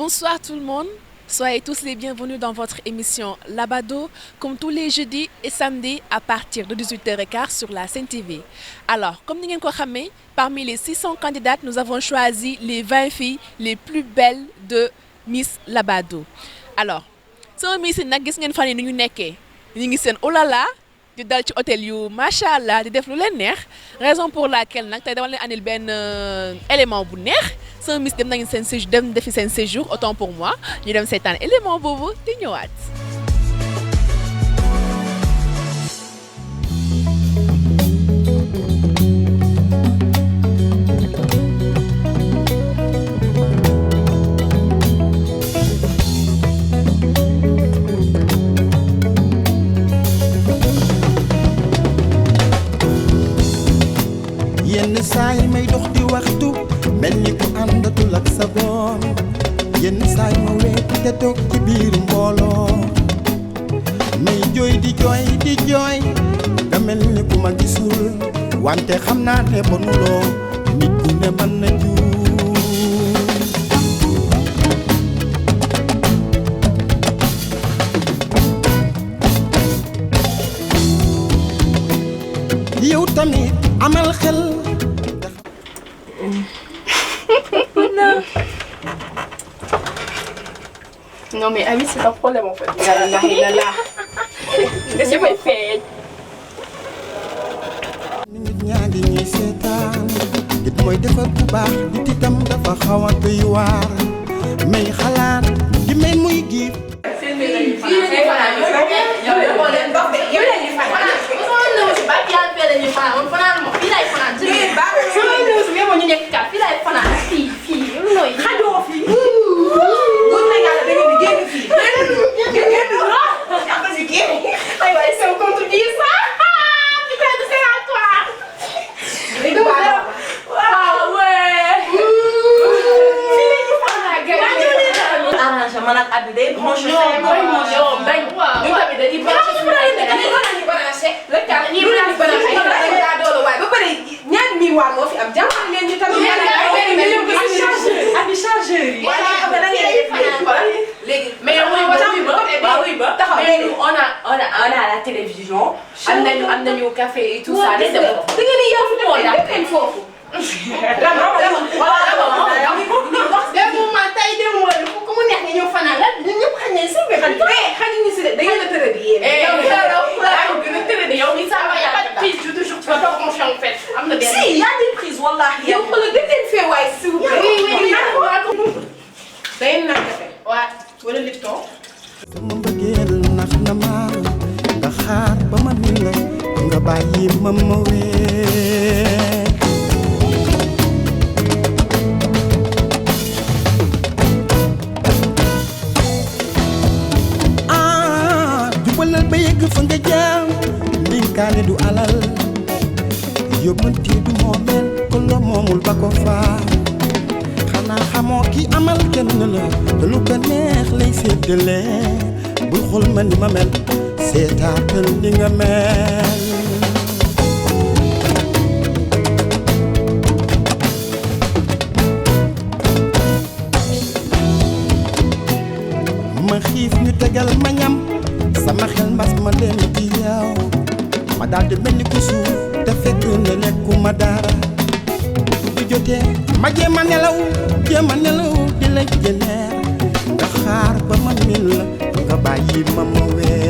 Bonsoir tout le monde, soyez tous les bienvenus dans votre émission Labado, comme tous les jeudis et samedis à partir de 18h15 sur la Sen TV. Alors, comme vous le savez, parmi les 600 candidates, nous avons choisi les 20 filles les plus belles de Miss Labado. Alors, sama Miss yi nag gis ngeen fan yi ni ñu nekkee ñu ngi seen olala di dal ci hôtel yu macha allah di def lu leen neex raison pour laquelle nag tey dama leen andil benn élément bu neex sama Miss dem nañu seen séjour dem defi seen séjour autant pour moi ñu dem seetaan élément boobu di ñëwaat. yenn saa yi may dox di waxtu mel ni ku àndatul ak sa boom yenn saa yi ma weet te toog ci biir mbooloo may jooy di jooy nga mel ni ku ma gisul wante xam naa ne bonuloo nit ku ne mën na juum yow tamit amal xel. Non mais Ami c'est un problème en fait. Là. Qu'est-ce que tu fais? nit ñaa ngi ñuy seetaan nit mooy defar bu baax nit itam dafa xaw a doy waar may xalaat di mel muy giif. On a la télévision, am nañu café et tout ça. Da ngeen di yow fu mo da foofu. Si, y a des prises wallahi. Yow ko la gën fee waay s'il vous plaît. Oui. Day na café. Wa wala Lipton. sama mbëggeel nax na ma nga xaar ba ma ni la nga bàyyi ma wee jubalal ba yegg fa nga jaam ndinkaane du alal yóbbante du moomeel ko la moomul ba ko faa xanaa xamoo ki amal kenn la te lu ko neex lay séddale bul xool ma ni ma mel seetaatal ni nga mel ma xiif ñu tegal ma ñam sama xel mbas ma dem ci yow ma daldi mel ni ku suuf te fekk ne lekkuma dara du jotee ma jéem a nelaw di la jëleer nga xaar ba ma min la nga bàyyi ma wee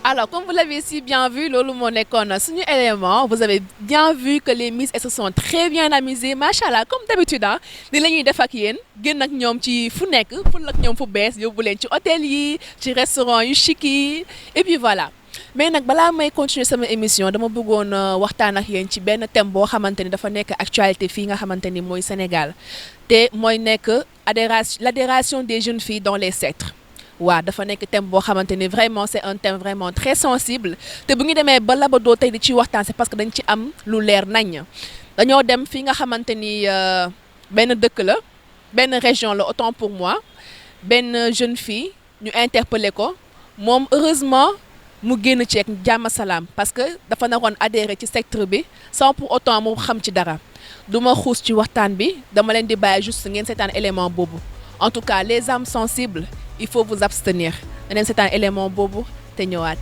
Alors, comme vous l'avez si bien vu, loolu moo nekkoon suñu élément, vous avez bien vu que les Miss se sont très bien amusées, machallah, comme d'habitude ni la ñuy def ak yéen génn ak ñoom ci fu nekk ful ak ñoom fu bees yóbbu leen ci hôtel yi ci restaurant yu chic yi et puis voilà. Mais nag balaa may continuer sama émission dama bëggoon waxtaan ak yéen ci benn thème boo xamante ni dafa nekk actualité fii nga xamante ni mooy Sénégal te mooy nekk l'adhération des jeunes filles dans les sectes. waaw dafa nekk thème boo xamante ni vraiment c'est un thème vraiment très sensible te bu ñu demee ba Labado tey di ci waxtaan c'est parce que dañ ci am lu leer nañ dañoo dem fi nga xamante ni benn dëkk la benn région la autant pour moi benn jeune fille ñu interpellé ko moom heureusement mu génn ci ak jàmm salaam parce que dafa naroon adhéré ci secteur bi sans pour autant mu xam ci dara du ma xuus ci waxtaan bi dama leen di bàyyi juste ngeen seetaan élément boobu en tout cas les âmes sensibles il faut vous abstenir da leen seetaan élément boobu te ñëwaat.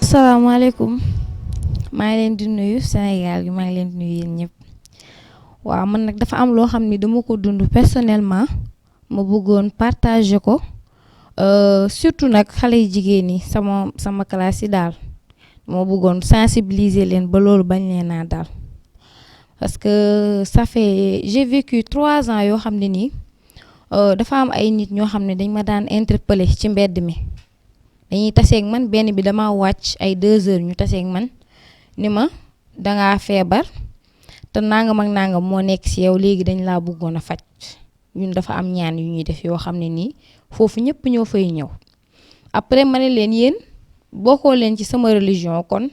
asalaamaaleykum maa ngi leen di nuyu Sénégal gi maa ngi leen di nuyu yéen ñëpp waaw man nag dafa am loo xam ni dama ko dund personnellement ma bëggoon partager ko surtout nag xale yu jigéen ñi sama classe yi daal moo bëggoon sensibiliser leen ba loolu bañ leen naa daal parce que j'ai vécu 3 ans yoo xam ne nii dafa am ay nit ñoo xam ne dañ ma daan interpeller ci mbedd mi dañuy taseeg man benn bi dama wàcc ay 2 heures ñu taseeg man ni ma dangaa feebar te nangam ak nangam moo nekk ci yow léegi dañ laa bëggoon a faj ñun dafa am ñaan yu ñuy def yoo xam ne nii foofu ñëpp ñoo fay ñëw après ma ne leen yéen bokkoo leen ci sama religion kon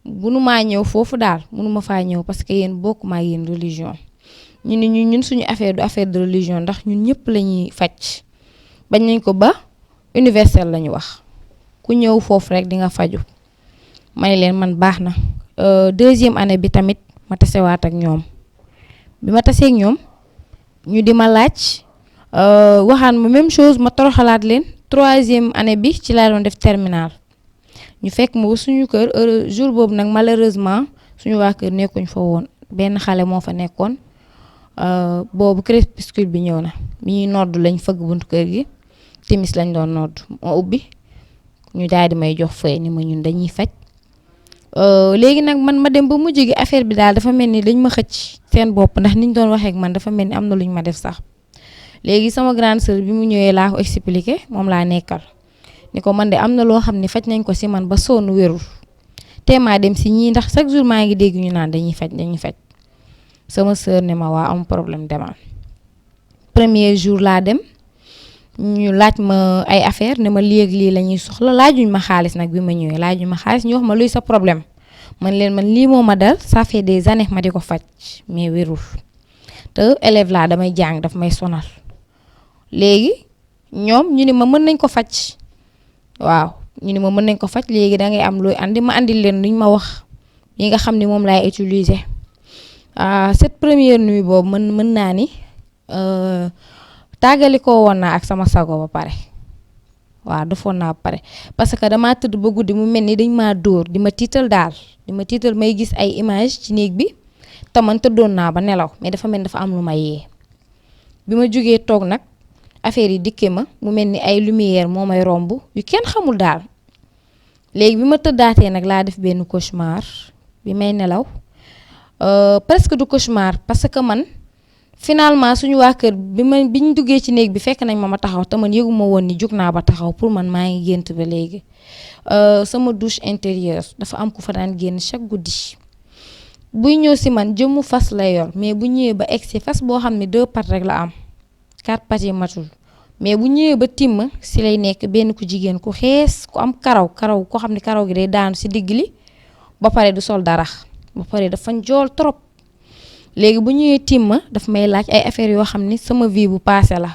mënumaa ñëw foofu daal mënuma faa ñëw parce que yéen bokkuma yéen religion ñu ne ñun suñu affaire du affaire de religion ndax ñun ñëpp la ñuy faj bañ nañ ko ba universel la ñu wax ku ñëw foofu rek di nga faju ma ne leen man baax na 2e année bi tamit ma tasewaat ak ñoom bi ma taseeg ñoom ñu di ma laaj waxaan ma même chose ma toroxalaat leen 3e année bi ci laa doon def terminal ñu fekk ma ba suñu kër jour boobu nag malheureusement suñu waa kër nekkuñ fa woon benn xale moo fa nekkoon boobu crépuscule bi ñëw na bi ñuy nodd lañ fëgg buntu kër gi timis lañ doon nodd moo ubbi ñu daal di may jox fay ni ma ñun dañuy faj léegi nag man ma dem ba mujj gi affaire bi daal dafa mel ni dañ ma xëcc seen bopp ndax niñ doon waxee ak man dafa mel ni am na luñ ma def sax léegi sama grande sœur bi mu ñëwee laa ko expliqué moom laa nekkal ni ko man de am na loo xam ne faj nañ ko si man ba sonn wérul teemaa dem si ñii ndax chaque jour maa ngi dégg ñu naan dañuy faj sama sœur ne ma waa am problème demal premier jour laa dem ñu laaj ma ay affaire ne ma lii ak lii la ñuy soxla laajuñ ma xaalis nag bi ma ñëwee laajuñ ma xaalis ñu wax ma luy sa problème man leen man lii moo ma dal ça fait des années ma di ko faj mais wérul te élève laa damay jàng daf may sonal léegi ñoom ñu ni ma mën nañ ko faj waaw ñu ni ma mën nañ ko faj léegi da ngay am looy andi ma andil leen luñ ma wax yi nga xam ni moom laay utiliser cette première nuit boobu mën naa ni tàggali ko woon naa ak sama sago ba pare waaw defoon naa ba pare parce que damaa tëdd ba guddi mu mel ni dañ maa dóor di ma tiital daal di ma tiital may gis ay image ci néeg bi te man tëddoon naa ba nelaw mais dafa mel ni dafa am lu ma yee bi ma jógee toog nag affaire yi dikkee ma mu mel ni ay lumière moo may romb yu kenn xamul daal léegi bi ma tëddaatee nag laa def benn cauchemar bi may nelaw presque du cauchemar parce que man finalement suñu waa kër bi ñu duggee ci néeg bi fekk nañ ma taxaw te man yëguma woon ni jug naa ba taxaw pour man maa ngi gént ba léegi sama douche intérieure dafa am ku fa daan génn chaque guddi buy ñëw si man jëmmu fas lay yor mais bu ñëwee ba egg si fas boo xam ne 2 pattes rek la am 4 pattes yi matul mais bu ñëwee ba timm si lay nekk benn ku jigéen ku xees ku am karaw koo xam ne karaw gi day daanu si digg li ba pare du sol dara ba pare dafa njool trop léegi bu ñëwee timma daf may laaj ay affaires yoo xam ni sama vie bu passé la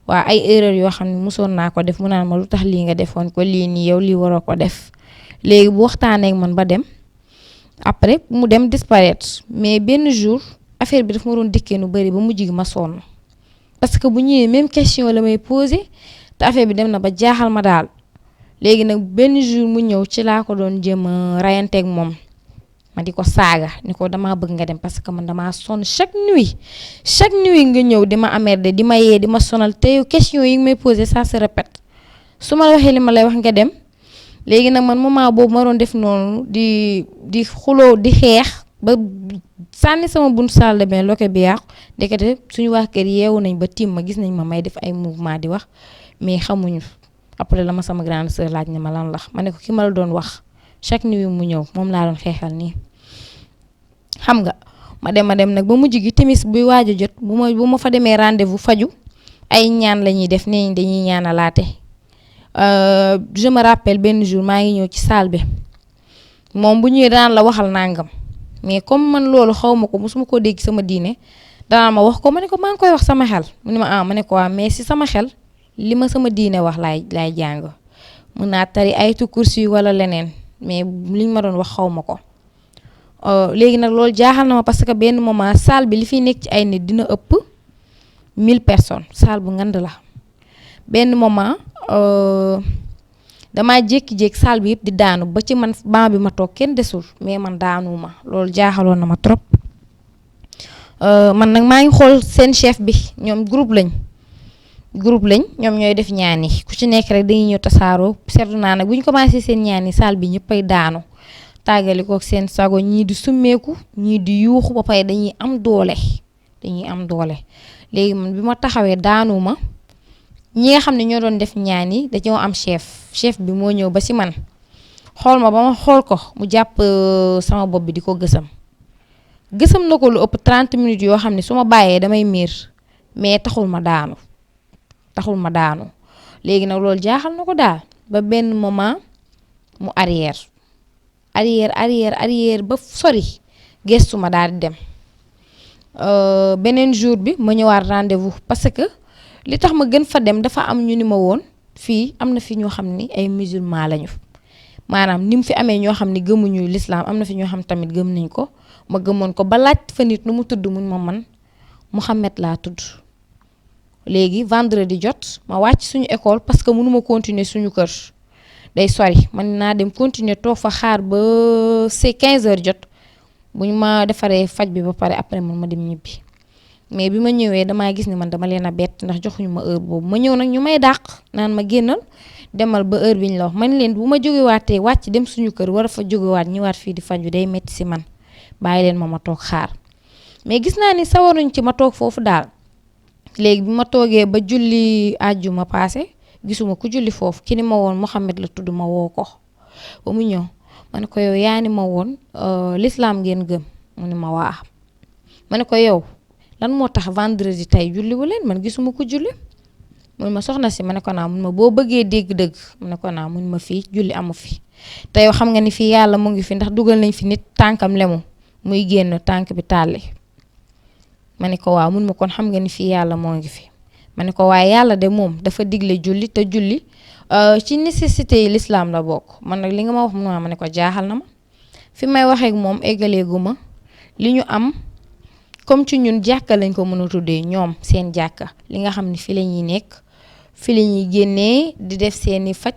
waa ay erreur yoo xam ne mosoon naa ko def mu naan ma lu tax lii nga defoon ko lii nii yow lii waroo ko def léegi bu waxtaanee ak man ba dem après mu dem disparaître mais benn jour affaire bi daf ma doon dikkee nu bari ba mujj gi ma sonn parce que bu ñëwee même question la may posé te affaire bi dem na ba jaaxal ma daal léegi nag benn jour mu ñëw ci laa ko doon jéem a rayanteeg moom ma di ko saaga ni ko damaa bëgg nga dem parce que man damaa sonn chaque nuit nga ñëw di ma emmerder di ma yee di ma sonal te question yi nga may posé ça se répète su ma la waxee li ma lay wax nga dem léegi nag man moment boobu ma doon def noonu di xuloo di xeex ba sànni sama buntu salle de bain loke bi yàqu ndekete suñu waa kër yeewu nañ ba tiim ma gis nañ ma may def ay mouvement di wax mais xamuñu après la ma sama grande sœur laaj ne ma lan la ma ne ko ki ma la doon wax chaque nuit mu ñëw moom laa doon xeexal nii xam nga ma dem nag ba mujj gi timis buy waaj a jot bu ma fa demee rendez-vous faju ay ñaan la ñuy def nee dañuy ñaanalaate je me rappelle benn jour maa ngi ñëw ci salle bi moom bu ñëwee daan la waxal nangam mais comme man loolu xaw ma ko mosuma koo dégg sama diine danaa ma wax ko ma ne ko maa ngi koy wax sama xel mu ne ma ah ma ne ko waa mais si sama xel li ma sama diine wax laay jàng mën naa tari ayatu kursi wala leneen mais liñ ma doon wax xaw ma ko. léegi nag loolu jaaxal na ma parce que benn moment salle bi li fiy nekk ci ay nit dina ëpp 1000 personnes salle bu ngand la benn moment damaa jékki-jékki salle bi yëpp di daanu ba ci man banc bi ma toog kenn desul mais man daanuma loolu jaaxaloon na ma trop. man nag maa ngi xool seen chef bi ñoom groupe lañ ñoom ñooy def ñaan yi ku ci nekk rek dañuy ñëw tasaaroo seetlu naa nag bu ñu commencé seen ñaan yi salle bi ñëppay daanu tàggali ko seen sago ñii di summeeku ñii di yuuxu ba pare dañuy am doole léegi man bi ma taxawee daanuma ñi nga xam ne ñoo doon def ñaan yi dañoo am chef bi moo ñëw ba ci man xool ma ba ma xool ko mu jàpp sama bopp bi di ko gësam na ko lu ëpp 30 minutes yoo xam ne su ma bàyyee damay miir mais taxul ma daanu léegi nag loolu jaaxal na ko daal ba benn moment mu arrière ba sori gestu ma daal di dem. beneen jour bi ma ñëwaat rendez-vous parce que li tax ma gën fa dem dafa am ñu ni ma woon fii am na fi ñoo xam ni ay musulman lañu maanaam ni mu fi amee ñoo xam ni gëmuñu l'islam am na fi ñoo xam tamit gëm nañ ko ma gëmoon ko ba laaj fa nit nu mu tudd mun ma man Mouhamed laa tudd. léegi vendredi jot ma wàcc suñu école parce que mënuma continuer suñu kër day sori man naa dem continuer toog fa xaar ba c'est 15h jot bu ñu ma defaree faj bi ba pare après man ma dem ñibbi mais bi ma ñëwee damaa gis ni man dama leen a bett ndax joxuñu ma heure boobu ma ñëw nag ñu may dàq naan ma génnal demal ba heure bi ñu la wax man leen bu ma jógewaatee wàcc dem suñu kër war a fa jógewaat ñëwaat fii di faj bi day metti si man bàyyi leen ma toog xaar mais gis naa ni sawaruñ ci ma toog foofu daal. léegi bi ma toogee ba julli àjjuma paase gisuma ku julli foofu ki ni ma woon Mouhamed la tudd ma woo ko ba mu ñëw ma ne ko yow yaa ni ma woon l'islam ngeen gëm mu ni ma waa ma ne ko yow lan moo tax vendredi tey julli wu leen man gisuma ku julli mun ma soxna si ma ne ko naa mun ma boo bëggee dégg-dëgg ma ne ko naa mun ma fii julli amu fi te yow xam nga ni fii yàlla mu ngi fi ndax dugal nañ fi nit tànkam lemu muy génn tànk bi tàlli ma ne ko waaw mun ma kon xam nga ni fii yàlla moo ngi fi ma ne ko waaye yàlla de moom dafa digle julli te julli ci nécessité yi l'islam la bokk man nag li nga ma wax ma ne ko jaaxal na ma fi may waxeek moom eggaleegu ma li ñu am comme ci ñun jàkka lañ ko mën a tuddee ñoom seen jàkka li nga xam ne fi la ñuy nekk fi la ñuy génnee di def seeni faj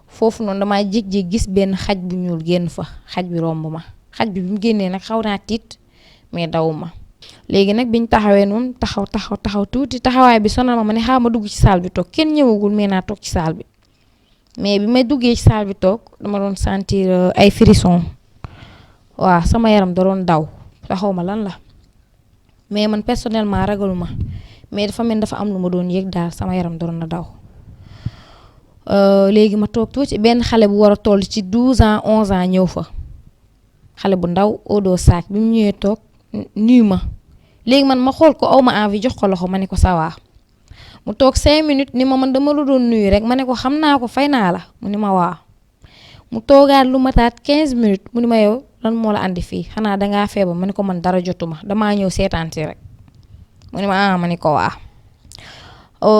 foofu noonu damaa jékki-jékki gis benn xaj bu ñuul génn fa xaj bi romb ma xaj bi mu génnee nag xaw naa tiit mais daw ma léegi nag biñ taxawee noonu taxaw tuuti taxawaay bi sonal ma ne xaaral ma dugg ci salle bi toog kenn ñëwagul mais naa toog ci salle bi mais bi may duggee ci salle bi toog dama doon sentir ay frisson waaw sama yaram da doon daw taxaw ma lan la mais man personnellement ragaluma mais dafa mel dafa am lu ma doon yëg daal sama yaram da doon na daw. léegi ma toog tuuti benn xale bu war a toll ci 12 ans 11 ans ñëw fa xale bu ndaw odo saak bi mu ñëwee toog nuyu ma léegi man ma xool ko aw ma envie jox ko loxo ma ne ko ça va mu toog 5 minutes ni ma man dama la doon nuyu rek ma ne ko xam naa ko fay naa la mu ni ma waa mu toogaat lu mataat 15 minutes mu ni ma yow lan moo la andi fii xanaa dangaa feebar ma ne ko man dara jotuma damaa ñëw seetaan si rek mu ni ma ma ne ko waa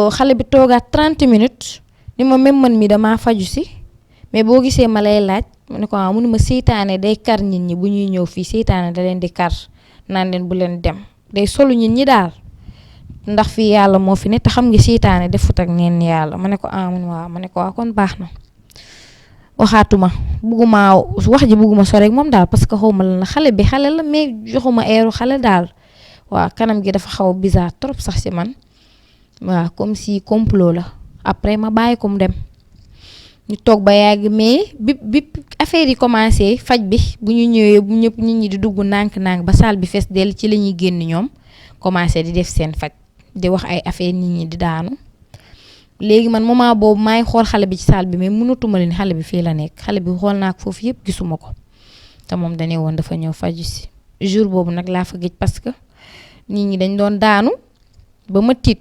xale bi toogaat 30 minutes ni ma même man mi damaa faju si mais boo gisee ma lay laaj mu ne ko mu ni ma seytaane day kar nit ñi bu ñuy ñëw fii seytaane da leen di kar naan leen bu leen dem day solu nit ñi daal ndax fii yàlla moo fi ne te xam nga seytaane defut ak neen yàlla ma ne ko mu ne waaw ma ne ko waaw kon baax na waxaatuma bugguma wax ji bugguma sore ak moom daal parce que xawma la xale bi xale la mais joxuma eeru xale daal waaw kanam gi dafa xaw bizarre trop sax ci man waaw comme si complot la après ma bàyyi ko mu dem ñu toog ba yàgg mais bi affaire yi commencé faj bi bu ñu ñëwee bu ñëpp nit ñi di dugg nànk-nànk ba salle bi fees dell ci la ñuy génn ñoom commencé di def seen faj di wax ay affaire nit ñi di daanu léegi man moment boobu maa ngi xool xale bi ci salle bi mais mënatuma leen xale bi fii la nekk xale bi xool naa ko foofu yëpp gisuma ko te moom dañu woon dafa ñëw faju si jour boobu nag laa fa gëj parce que nit ñi dañ doon daanu ba ma tiit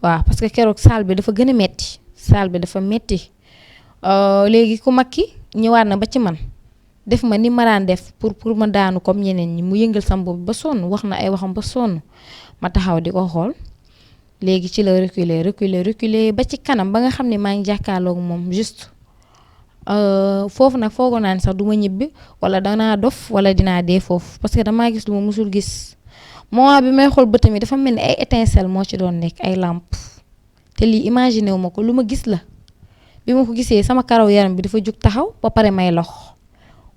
waaw parce que keroog salle bi dafa gën a metti salle bi dafa metti léegi ku mag ki ñëwaat na ba ci man def ma ni ma daan def pour ma daanu comme ñeneen ñi mu yëngal sama bopp ba sonn wax na ay waxam ba sonn ma taxaw di ko xool léegi ci la reculer ba ci kanam ba nga xam ne maa ngi jàkkaarloog moom juste foofu nag foogoo naa ne sax du ma ñibbi wala danaa dof wala dinaa dee foofu parce que damaa gis lu ma musul gis moment bi may xool bëtam yi dafa mel ni ay étincelle moo ci doon nekk ay lampe te lii imaginer wu ma ko lu ma gis la bi ma ko gisee sama karaw yaram bi dafa jug taxaw ba pare may lox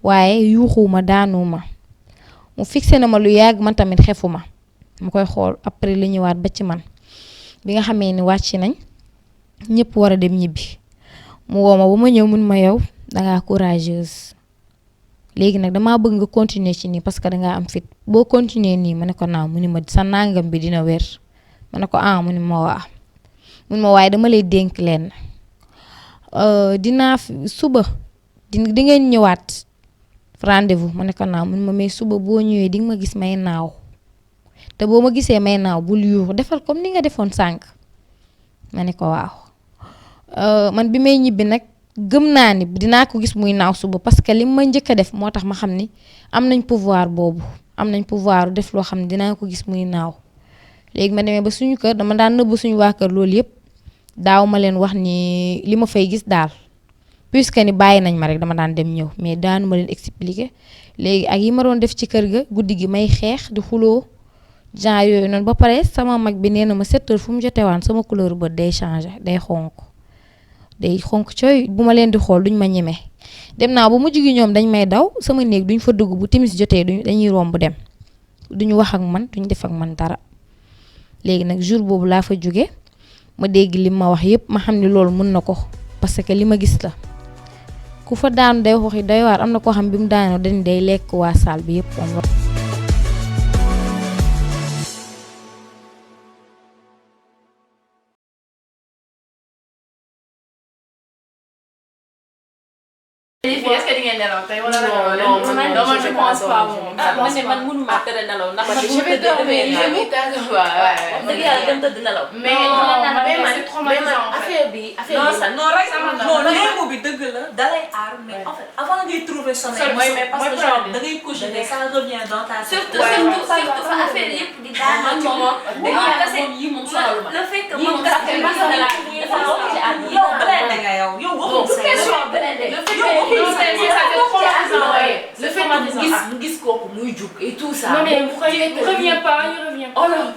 waaye yuuxuwuma daanuwuma mu fixé na ma lu yàgg man tamit xefuma mu koy xool après la ñëwaat ba ci man bi nga xamee ni wàcc nañ ñëpp war a dem ñibbi mu woo ma ba ma ñëw mun ma yow dangaa courageuse léegi nag damaa bëgg nga continuer ci nii parce que dangaa am fit boo continuer nii ma ne ko naaw mu ni ma sa nangam bi dina wér ma ne ko mu ni ma waa mun ma waaye dama lay dénk leen dinaa suba di ngeen ñëwaat rendez-vous ma ne ko naaw mun ma mais suba boo ñëwee di nga ma gis may naaw te boo ma gisee may naaw bul yuuxu defal comme ni nga defoon sànq ma ne ko waaw man bi may ñibbi nag gëm naa ni dinaa ko gis muy naaw suba parce que li ma njëkk a def moo tax ma xam ni am nañ pouvoir boobu am nañ pouvoir def loo xam ne dinaa ko gis muy naaw léegi ma demee ba suñu kër dama daan nëbb suñu waa kër loolu yëpp daaw ma leen wax ni li ma fay gis daal puisque ni bàyyi nañ ma rek dama daan dem ñëw mais daanu ma leen expliquer léegi ak yi ma doon def ci kër ga guddi gi may xeex di xuloo genre yooyu noonu ba pare sama mag bi nee na ma 7 heures fu mu jotewaan sama couleur bët day changer day xonk cooy bu ma leen di xool duñ ma ñeme dem naa ba mujj gi ñoom dañ may daw sama néeg duñ fa dugg bu timis jotee dañuy romb dem duñu wax ak man duñ def ak man dara léegi nag jour boobu laa fa jóge ma dégg li ma wax yépp ma xam ne loolu mën na ko parce que li ma gis la ku fa daanu day waxi day waar am na koo xam bi mu daanoo dañ day lekk waa saal bi yépp Est-ce que di ngeen nelaw tey wala non man je pense pas moom. man de man mënu maa tëdd nelaw ndax man je vais dormir dëgg yàlla dem tëdd nelaw. mais man affaire bi non rek non léemu bi dëgg la dalay aar mais en fait avant ngay trouver sommeil mooy parce que genre da ngay coucher ça revient dans ta tête. surtout fa affaire yëpp di daanu moom dañuy kase yi moom sonal ma le fait que moom kase yow blende nga yow le fait que mu gis kooku muy jug et tout ça. non mais il revient pas. oh non.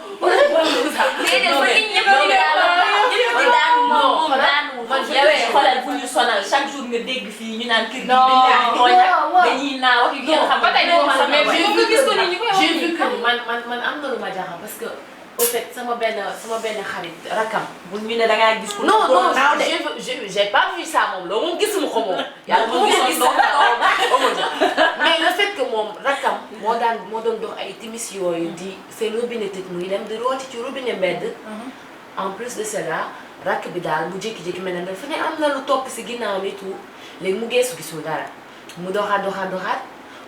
xoolal fu ñu sonal chaque jour nga dégg fii ñu naan kër gi dañuy naaw ak yu kenn xam ba tey j'ai vu que man am na lu ma jaaxal parce que au fait sama benn xarit rakam bu ñu ne da ngaa gis ko non j'ai pas vu ça moom loolu moom gisuma ko moom yàlla moom gis mais le fait que moom rakam moo doon dox ay timis yooyu di seen robinet tëj muy dem di rooti ci robinet mbedd en plus de cela rakk bi daal bu jékki-jékki mel ne dafa ne am na lu topp si ginnaaw et tout léegi mu geesu gisul dara mu doxaat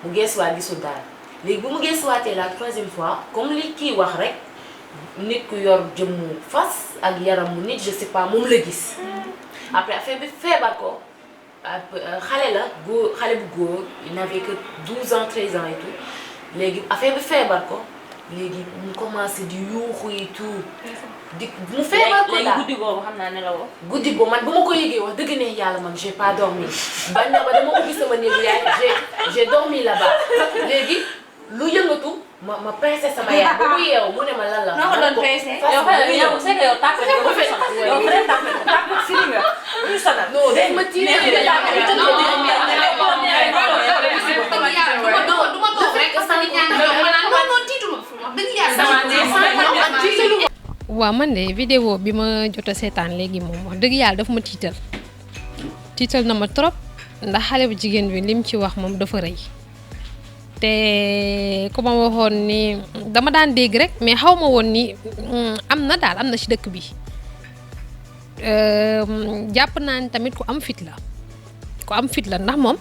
mu geesuwaat gisul dara léegi bu mu geesuwaatee la 3e fois comme li kii wax rek nit ku yor jëmmu fas ak yaram mu nit je sais pas moom la gis après affaire bi feebar ko xale bu góor il n'avait que 12 ans 13 ans et tout léegi affaire bi feebar ko léegi mu commencé di yuuxu et tout mu feebar ko daal guddi boobu xam naa ne la woo. guddi boobu man bu ma ko yëgee wax dëgg ne yàlla man j'ai pas dormi bañ na ba dama ubbi sama néegu yaay j'ai dormi là-bas léegi lu yëngatu ma pincé sama yaay ba mu yeewu mu ne ma lan la. noo ko doon pincé. yow c'est que yow tàpp nga ko fi sonal yow vrai tàpp firi nga ñu sonal. non daf ma tiiree waaw man de vidéo bi ma jot a seetaan léegi moom wax dëgg yàlla daf ma tiital na ma trop ndax xale bu jigéen bi lim ci wax moom dafa rëy te ku ma waxoon ni dama daan dégg rek mais xaw ma woon ni am na ci dëkk bi jàpp naa ni tamit ku am fit la ndax moom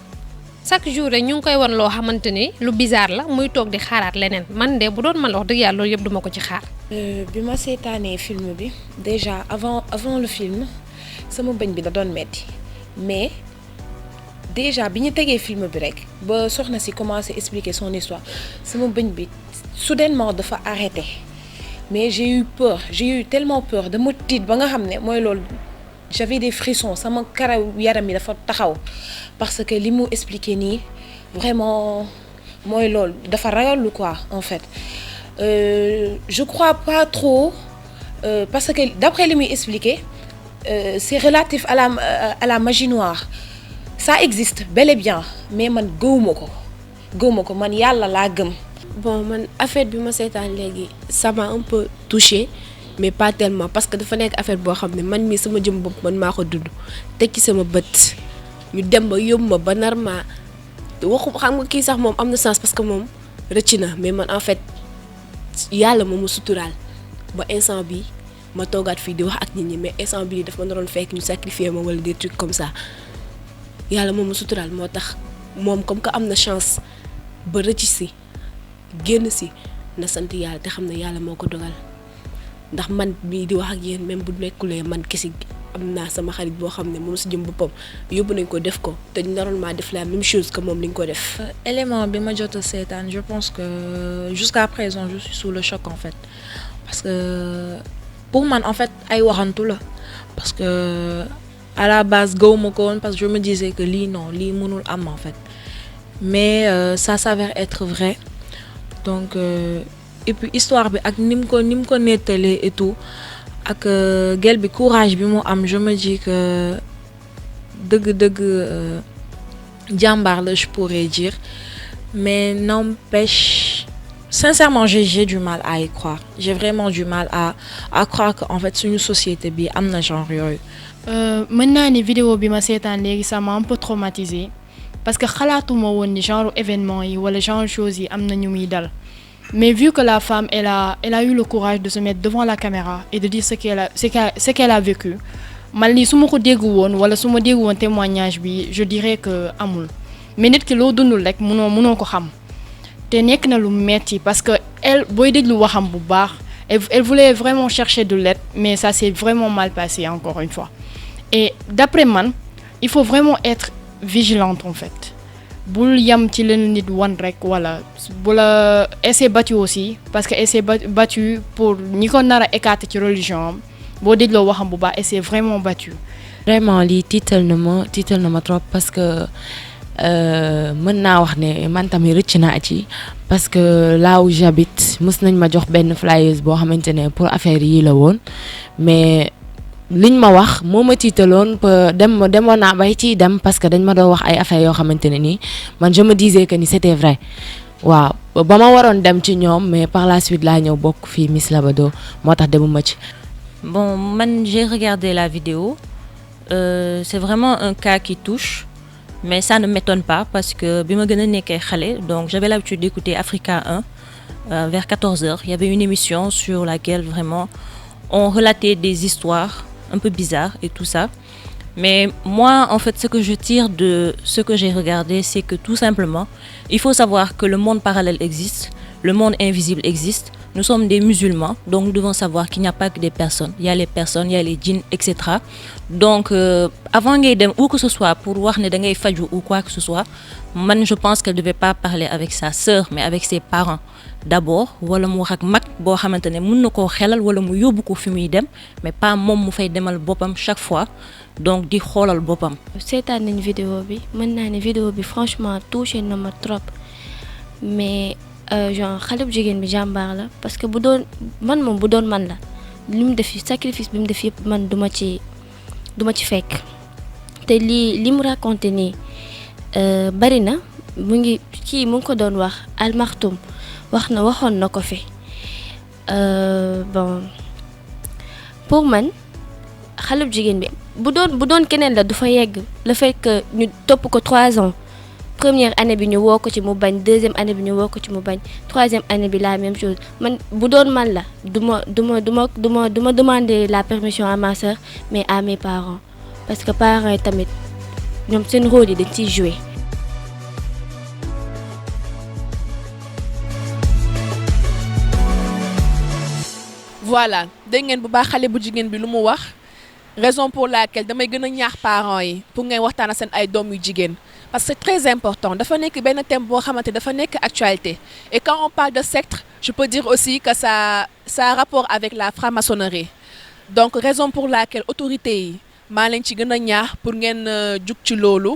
chaque jour rek ñu ngi koy won loo xamante ni lu bizarre la muy toog di xaaraat leneen man de bu doon man la wax dëgg yàlla loolu yëpp duma ko ci xaar. bi ma seetaanee film bi déjà avant le film sama bëñ bi da doon metti mais déjà bi ñu tegee film bi rek ba soxna si commencé expliquer son histoire sama bëñ bi soudainement dafa arrêté mais j'ai eu tellement peur dama tiit ba nga xam ne mooy loolu j'avais des frissons sama karaw yaram yi dafa taxaw parce que li mu expliqué nii vraiment mooy loolu dafa ragallu quoi en fait je crois pas trop parce que d'après li muy expliqué c'est relatif à la magie noire ça existe bel et bien mais man gëwuma ko man yàlla laa gëm. Bon man affaire bi ma seetaan léegi ça m'a un peu touchée mais pas tellement parce que dafa nekk affaire boo xam ne man mii sama jëm bopp man maa ko dund teg ci sama bët ñu dem ba yóbbu ma ba nar maa waxu xam nga kii sax moom am na sens parce que moom rëcc na mais man en fait yàlla moom mu suturaal ba instant bi ma toogaat fii di wax ak nit ñi mais instant bii daf ma naroon fekk ñu sacrifier ma wala des trucs comme ça yàlla moom mu suturaal moo tax moom comme que am na chance ba rëcc si génn si na sant yàlla te xam ne yàlla moo ko dogal ndax man bii di wax ak yéen même bu nekkulee man kese am naa sama xarit boo xam ne moom si jëm boppam yóbbu nañ ko def ko te normalement def la même chose que moom li ñu ko def. Élément bi ma jot a seetaan je pense que jusqu'à présent je suis sous le choc en fait parce que pour man en fait ay waxantu la parce que à la base gëwuma ko woon parce que je me disais que lii mënul am en fait mais ça s'avère être vrai donc et puis histoire bi ak ni mu ko nettalee et tout ak gel bi courage bi mu am je me dis que dëgg jàmbaar la je pourrais dire mais n'empêche sincèrement j'ai du mal à y croire j'ai vraiment du mal à croire que en fait suñu société bi am na genre yooyu. mën naa ni vidéo bi ma seetaan léegi ça m'a un peu traumatisée parce que xalaatuma woon ni genre événement yi wala genre choses yi am na ñu muy dal mais vu que la femme elle a eu le courage de se mettre devant la caméra et de dire ce qu'elle a vécu man lii su ma ko dégg woon wala su ma dégg woon témoignage bi je dirais que amul mais nit ki loo dundul rek mënoo ko xam te nekk na lu metti parce que elle booy déglu waxam bu baax elle voulait vraiment chercher de l'aide mais ça s'est vraiment mal passé encore une fois et d'après man il faut vraiment être vigilante en fait bul yam ci leen nit wan rek wala bu la elle s'est battue aussi parce que elle s'est battue pour ñi ko nar a écarter ci religion am boo dégloo waxam bu baax elle s'est vraiment battue. Vraiment lii tiital na ma trop parce que mën naa wax ne man tamit rëcc naa ci parce que là où j'habite mës nañ ma jox benn flyers boo xamante ne pour affaire yi la woon mais liñ ma wax moo ma tiitaloon demoon naa bay ciy dem parce que dañ ma doon wax ay affaires yoo xamante ne nii man je me disais que ni c'était vrai waaw ba ma waroon dem ci ñoom mais par la suite laa ñëw bokk fii Miss Labado moo tax demuma ci. Bon man j'ai regardé la vidéo c'est vraiment un cas qui touche mais ça ne m'étonne pas parce que bi ma gën a nekkee xale donc j'avais l'habitude d'écouter Africa 1 vers 14h il y avait une émission sur laquelle vraiment on relatait des histoires un peu bizarres et tout ça mais moi en fait ce que je tire de ce que j'ai regardé c'est que tout simplement il faut savoir que le monde parallèle existe le monde invisible existe nous sommes des musulmans donc nous devons savoir qu'il n'y a pas que des personnes il y a les personnes il y a les djinns etc donc avant ngay dem où que ce soit pour wax ne da ngay faju ou quoi que ce soit man je pense qu'elle devait pas parler avec sa sœur mais avec ses parents d'abord wala mu wax ak mag boo xamante ne mën na koo xelal wala mu yóbbu ko fi muy dem mais pas moom mu fay demal boppam chaque fois donc di xoolal boppam. seetaan nañ vidéo bi mën naa ne vidéo bi franchement touché na ma trop mais genre xale bu jigéen bi jàmbaar la parce que bu doon man la li mu def sacrifice bi mu def yëpp man duma ci fekk te li mu raconté nii bari na mu ngi ko doon wax almaxtum waxoon na ko fi bon pour man xale bu jigéen bi bu doon keneen la du fa yegg le fait que ñu topp ko 3 ans première année bi ñu woo ko ci mu bañ deuxième année bi ñu woo ko ci mu bañ troisième année bi la même chose man bu doon man la du ma demander la permission à ma sœur mais à mes parents parce que parents yi tamit ñoom seen rôle yi dañ ciy jouer. voilà dégg ngeen bu baax xale bu jigéen bi lu mu wax raison pour laquelle damay gën a ñaax parents yi pour ngay waxtaan ak seen ay doom yu jigéen parce que c'est très important dafa nekk benn thème boo xamante dafa nekk actualité et quand on parle de secte je peux dire aussi que ça a rapport avec la franc-maçonnerie donc raison pour laquelle autorités yi maa leen ci gën a ñaax pour ngeen jug ci loolu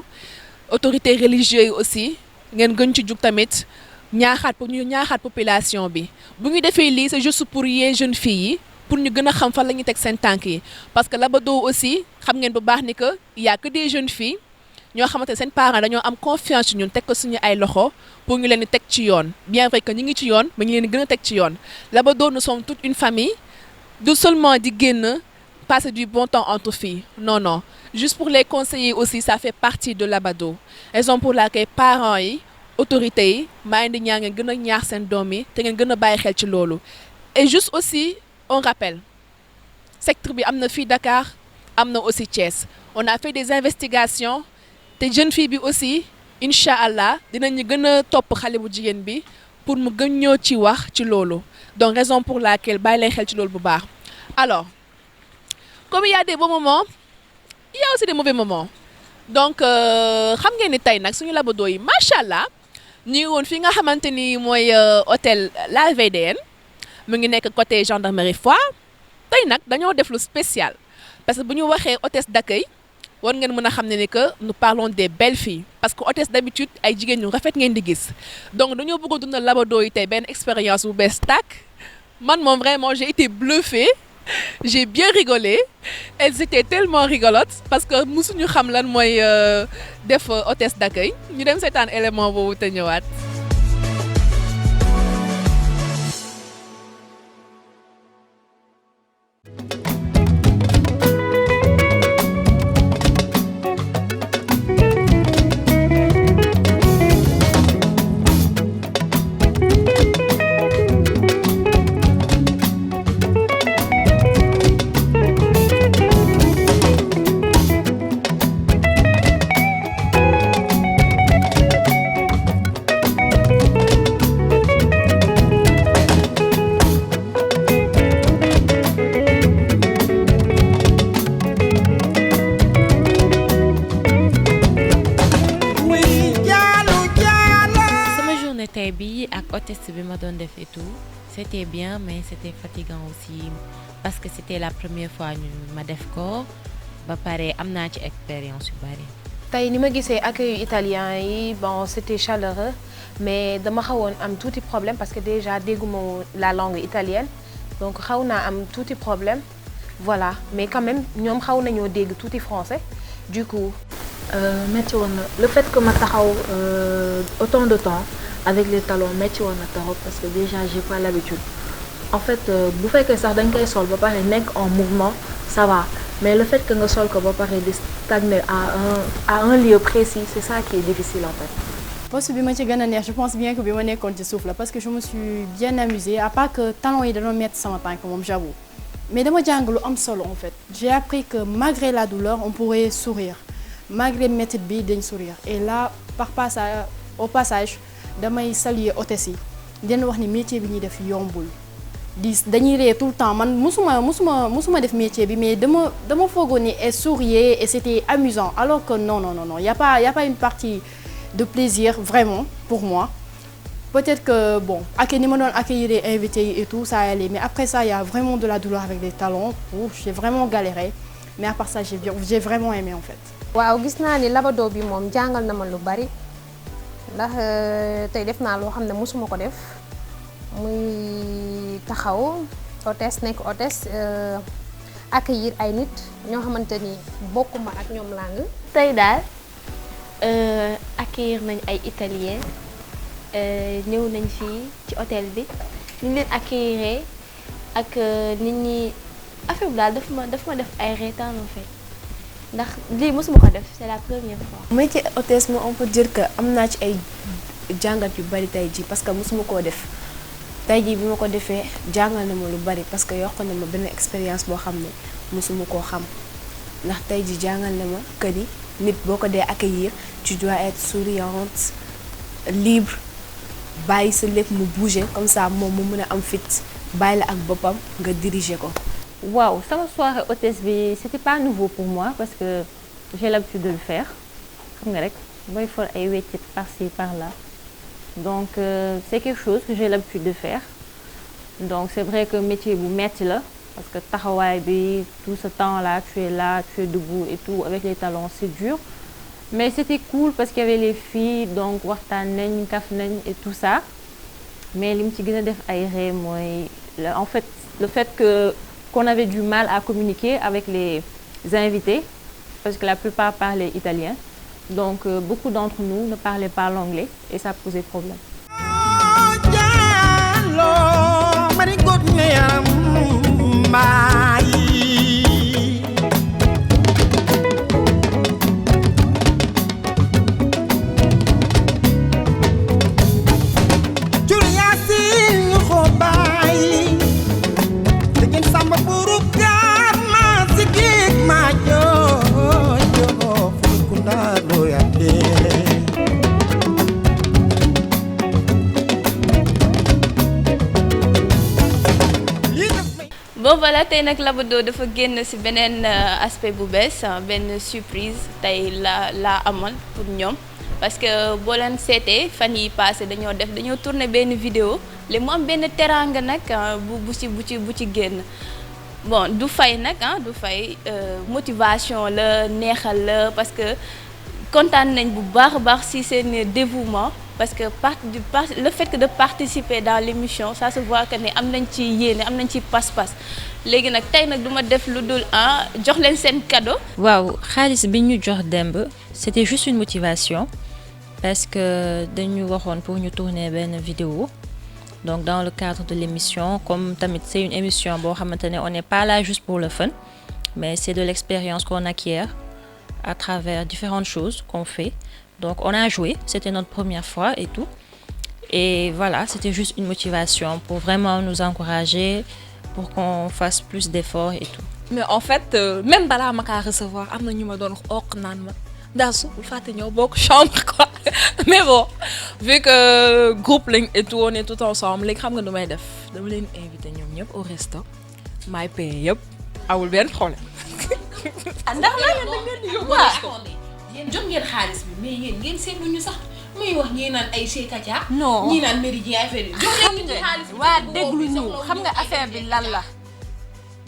autorités religieuses yi aussi ngeen gën ci jug tamit ñaaxaat pour ñu ñaaxaat population bi bu ñu defee lii c'est juste pour yee jeunes filles yi pour ñu gën a xam fan la ñuy teg seen tànk yi parce que Labado aussi xam ngeen bu baax ni que y a que des jeunes filles ñoo xamante ne seen parents dañoo am confiance ci ñun teg ko suñu ay loxo pour ñu leen di teg ci yoon bien vrai que ñu ngi ci yoon mais ñu leen di gën a teg ci yoon Labado nous sommes toute une famille du seulement di génn passer du bon temps entre filles non non juste pour les conseiller aussi ça fait partie de Labado raison pour laquelle parents yi autorités yi maa ngi di ñaa ngeen gën a ñaax seen doom yi te ngeen gën a bàyyi xel ci loolu et juste aussi on rappelle secteur bi am na fii Dakar am na aussi Thiès on a fait des investigations te jeune fille bi aussi incha allah dinañu gën a topp xale bu jigéen bi pour mu gën ñoo ci wax ci loolu donc raison pour laquelle bàyyi leen xel ci loolu bu baax alors comme il y a des bons moments il y a aussi des mauvais moments donc xam ngeen ni tey nag suñu Labado yi macha allah ñu ngi woon fi nga xamante ni mooy hôtel La VDN mu ngi nekk côté gendarmerie Foire tey nag dañoo def lu spécial parce que bu ñu waxee hôtesse d'accueil war ngeen mën a xam ne ni que nous parlons des belles filles parce que hôtesse d'habitude ay jigéen ñu rafet ngeen di gis donc dañoo bëgg a dundal Labado yi tey benn expérience bu bees tàkk man moom vraiment j'ai été bluffée j'ai bien rigolé elles étaient tellement rigolotes parce que musuñu xam lan mooy def hôtesse d'accueil ñu dem seetaan élément boobu te ñëwaat. Hôtesse bi ma doon def et tout c'était bien mais c'était fatigant aussi parce que c'était la première fois ñu ma def ko ba pare am naa ci expérience yu bari. tey ni ma gisee accueil italien yi bon c'était chaleureux mais dama xawoon am tuuti problème parce que déjà dégguma la langue italienne donc xaw naa am tuuti problème voilà mais quand même ñoom xaw nañoo dégg tuuti français du coup. métti woon na le fait que ma taxaw autant de temps. avec les talons métti woon na trop parce que déjà j'ai pas l'habitude en fait bu fekkee sax dañ koy sol ba pare nekk en mouvement ça va mais le fait que nga sol ko ba pare di stagner à un lieu précis c'est ça qui est difficile en fait. poste bi ma ci gën a neex je pense bien que bi ma nekkoon ci suuf la parce que je me suis bien amusée à part que talons yi dañoo metti sama tànk moom j'avoue mais dama jàng lu am solo en fait j'ai appris que malgré la douleur on pourrait sourire malgré métit bi dañ sourire et là au passage damay saluer hôtesse yi den wax ni métier bi ñuy def yombul dañuy ree tout le temps man musuma def métier bi mais dama foogoon ni et souriait et c'était amusant alors que non y a pas une partie de plaisir vraiment pour moi peut-être que bon ni ma doon accueillir invité yi et tout ça allait mais après ça il y a vraiment de la douleur avec les talons j'ai vraiment galéré mais à part ça j'ai vraiment aimé en fait. waaw gis naa ni Labado bi moom jàngal na ma lu bari. ndax tey def naa loo xam ne mosuma ko def muy taxaw hôtesse nekk hôtesse accueillir ay nit ñoo xamante ni bokkuma ak ñoom langue. tey daal accueillir nañ ay italien ñëw nañ fii ci hôtel bi ñu leen accueillir ak nit ñi affaire bi daal daf ma def ay reetaan en fait. ndax lii mosuma ko def c'est la première fois. métier hôtesse moom on peut dire que am naa ci ay jàngat yu bari tey jii parce que mosuma koo def tey jii bi ma ko defee jàngal na ma lu bari parce que yokk na ma benn expérience boo xam ne mosuma koo xam ndax tey jii jàngal na ma que ni nit boo ko dee accueillir tu dois être souriante libre bàyyi sa lépp mu bouger comme ça moom mu mën a am fit bàyyi la ak boppam nga diriger ko. Waaw, sama soirée hôtesse bi c'était pas nouveau pour moi parce que j'ai l'habitude de le faire. Xam nga rek booy for ay weccit par-ci par-là. Donc c'est quelque chose que j'ai l'habitude de faire. Donc c'est vrai que métier bu metti la parce que taxawaay bi tout ce temps-là, tu es debout et tout avec les talons, c'est dur. Mais c'était cool parce qu'il y avait les filles donc waxtaan nañ kaf nañ et tout ça. Mais li mu ci gën a def ay ree mooy en fait le fait que qu'on avait du mal à communiquer avec les invités parce que la plupart parlaient italien. Donc beaucoup d'entre nous ne parlaient pas l'anglais et ça posait problème. Bon voilà tey nag Labado dafa génn ci beneen aspect bu bees benn surprise tey la amoon pour ñoom parce que boo leen seetee fan yi passé dañoo tourné benn vidéo léegi mu am benn teraanga nag bu ci génn bon du fay nag du fay motivation la neexal la parce que kontaan nañ bu baax a baax ci seen dévouement parce que le fait que de participer dans l'émission ça se voit que ne am nañ ci yéene am nañ ci pas-pas léegi nag tey nag du ma def lu dul jox leen seen cadeau. Waaw xaalis bi ñu jox démb c'était juste une motivation parce que dañu waxoon pour ñu tourner benn vidéo donc dans le cadre de l'émission comme tamit c'est une émission boo xamante ne on n'est pas là juste pour le fun mais c'est de l'expérience qu'on acquiert à travers différentes choses qu'on fait. Donc on a joué, c'était notre première fois et tout. Et voilà, c'était juste une motivation pour vraiment nous encourager, pour qu'on fasse plus d'efforts et tout. Mais en fait, même balaa ma kaa recevoir am na ñu ma doon ok naan ma daa su bul fàtte ñoo bokk chambre quoi. Mais bon, vu que groupe lañ et tout on est tout ensemble léegi xam nga nu may def dama leen invité ñoom ñëpp au resto maay paye yëpp awul benn problème. ndax la yéen da ngeen di yóbbu yéen jot ngeen xaalis bi mais yéen ngeen seetlu ñu sax muy wax ñii naan ay Cheikh Katia. non ñii naan Méridien affaire yi. jox leen ñu xaalis bi waa déglu ñu xam nga affaire bi lan la.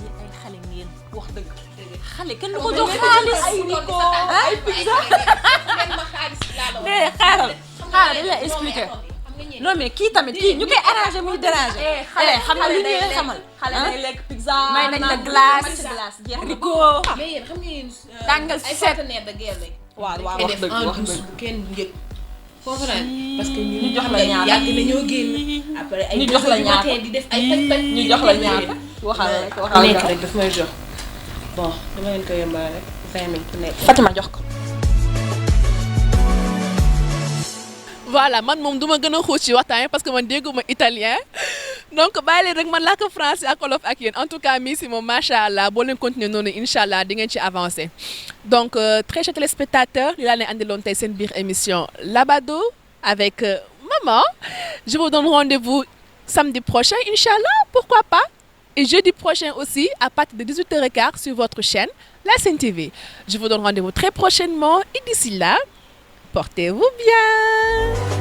yéen ay xale ngeen wax dëgg. xale kenn du ko jox xaalis ay Nico ay pizza. mais xaaral dañ la expliquer. non mais kii tamit kii ñu koy arranger muy déranger. xale xam nga lu ñuy xamal. xale day lekk pizza may nañ la glace jeex Nico. mais yéen xam nga yéen tàngal ay set partenaire de guerre lañ. waaw wax dëgg wax dëgg bu kenn njëkk. comprendre parce que ñu jox la ñaar yàgg nañoo génn. après ay ñu jox la ñaar di def ay toj ñu jox la ñaar waxal rek waxal nekk rek daf may jox bon dama leen ko yembal rek 20 000 ku nekk. Fatima jox ko. Voilà man moom duma gën a xuus ci waxtaan parce que man dégguma italien donc bàyyi leen rek man làkk français ak wolof ak yéen en tout cas mii si moom macha allah boo leen continuer noonu incha allah di ngeen ci avancer. Donc très chers téléspectateurs li laa leen andiloon tey seen biir émission Labado avec maman je vous donne rendez-vous samedi prochain incha allah pourquoi pas et jeudi prochain aussi à partir de 18h15 sur votre chaîne la Sen TV. Je vous donne rendez-vous très prochainement et d'ici là portez-vous bien.